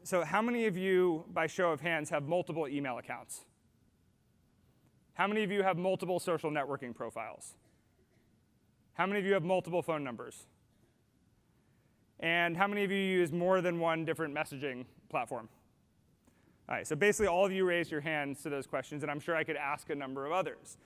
So how many of you, by show of hands, have multiple email accounts? How many of you have multiple social networking profiles? How many of you have multiple phone numbers? And how many of you use more than one different messaging platform? All right, so basically all of you raised your hands to those questions, and I'm sure I could ask a number of others.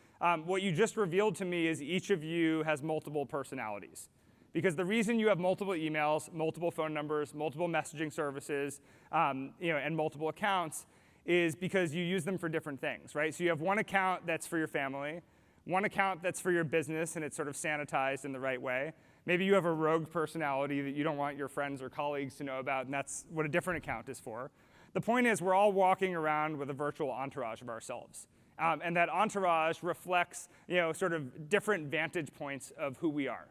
What you just revealed to me is each of you has multiple personalities. Because the reason you have multiple emails, multiple phone numbers, multiple messaging services, and multiple accounts is because you use them for different things, right? So you have one account that's for your family, one account that's for your business, and it's sort of sanitized in the right way. Maybe you have a rogue personality that you don't want your friends or colleagues to know about, and that's what a different account is for. The point is we're all walking around with a virtual entourage of ourselves. And that entourage reflects sort of different vantage points of who we are.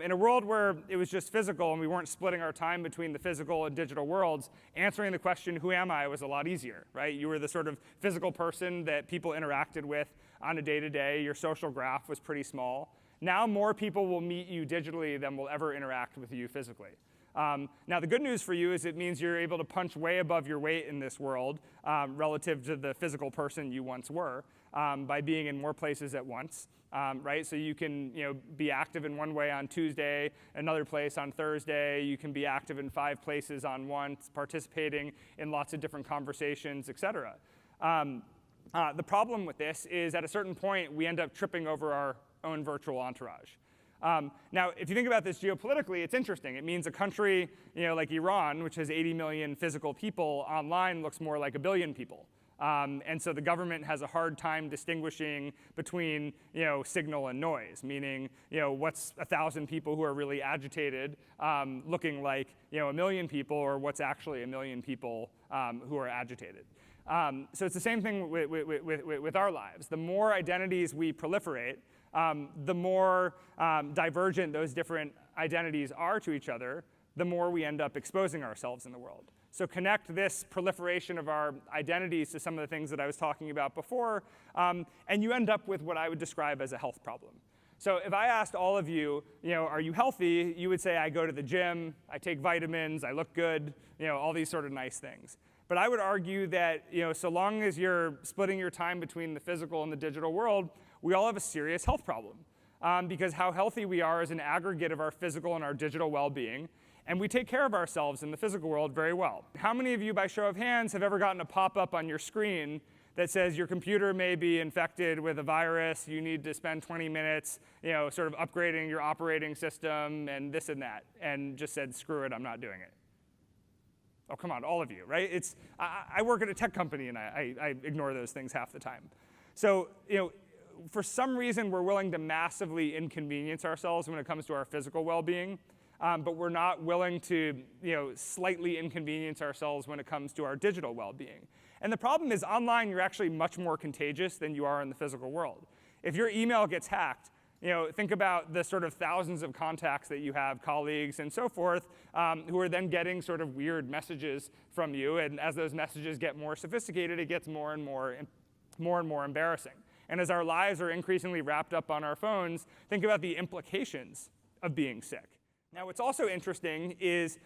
In a world where it was just physical and we weren't splitting our time between the physical and digital worlds, answering the question, who am I, was a lot easier, right? You were the sort of physical person that people interacted with on a day-to-day. Your social graph was pretty small. Now more people will meet you digitally than will ever interact with you physically. Now the good news for you is it means you're able to punch way above your weight in this world relative to the physical person you once were by being in more places at once. Right? So you can be active in one way on Tuesday, another place on Thursday. You can be active in 5 places on once, participating in lots of different conversations, et cetera. The problem with this is at a certain point, we end up tripping over our own virtual entourage. Now, if you think about this geopolitically, it's interesting. It means a country like Iran, which has 80 million physical people, online looks more like 1 billion people. And so the government has a hard time distinguishing between signal and noise, meaning what's 1,000 people who are really agitated looking like 1 million people, or what's actually 1 million people who are agitated. So it's the same thing with our lives. The more identities we proliferate, the more divergent those different identities are to each other, the more we end up exposing ourselves in the world. So connect this proliferation of our identities to some of the things that I was talking about before, and you end up with what I would describe as a health problem. So if I asked all of you, are you healthy? You would say, I go to the gym, I take vitamins, I look good, all these sort of nice things. But I would argue that so long as you're splitting your time between the physical and the digital world, we all have a serious health problem. Because how healthy we are is an aggregate of our physical and our digital well-being. And we take care of ourselves in the physical world very well. How many of you, by show of hands, have ever gotten a pop-up on your screen that says your computer may be infected with a virus, you need to spend 20 minutes sort of upgrading your operating system and this and that, and just said, screw it, I'm not doing it? Oh, come on, all of you, right? I work at a tech company, and I ignore those things half the time. So for some reason, we're willing to massively inconvenience ourselves when it comes to our physical well-being. But we're not willing to slightly inconvenience ourselves when it comes to our digital well-being. And the problem is online, you're actually much more contagious than you are in the physical world. If your email gets hacked, think about the sort of thousands of contacts that you have, colleagues and so forth, who are then getting sort of weird messages from you. And as those messages get more sophisticated, it gets more and more embarrassing. And as our lives are increasingly wrapped up on our phones, think about the implications of being sick. Now, what's also interesting is,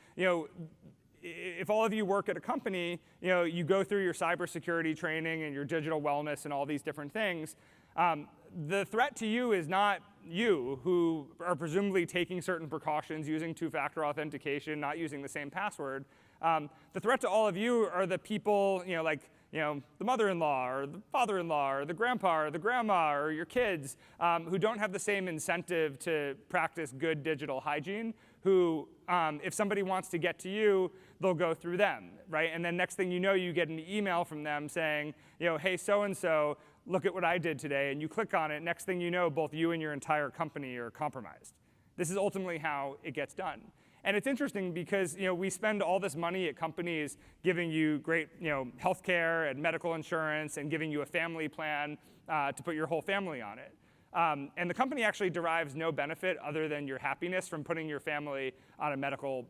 if all of you work at a company, you go through your cybersecurity training and your digital wellness and all these different things. The threat to you is not you, who are presumably taking certain precautions, using two-factor authentication, not using the same password. The threat to all of you are the people, the mother-in-law or the father-in-law or the grandpa or the grandma or your kids who don't have the same incentive to practice good digital hygiene, who, if somebody wants to get to you, they'll go through them, right? And then next thing you know, you get an email from them saying, hey, so-and-so, look at what I did today, and you click on it. Next thing you know, both you and your entire company are compromised. This is ultimately how it gets done. And it's interesting because we spend all this money at companies giving you great healthcare and medical insurance and giving you a family plan to put your whole family on it. And the company actually derives no benefit other than your happiness from putting your family on a medical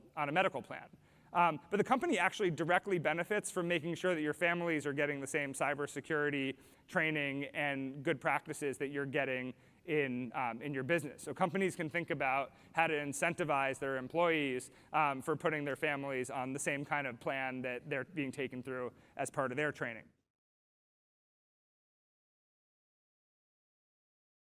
plan. But the company actually directly benefits from making sure that your families are getting the same cybersecurity training and good practices that you're getting in your business. So companies can think about how to incentivize their employees for putting their families on the same kind of plan that they're being taken through as part of their training.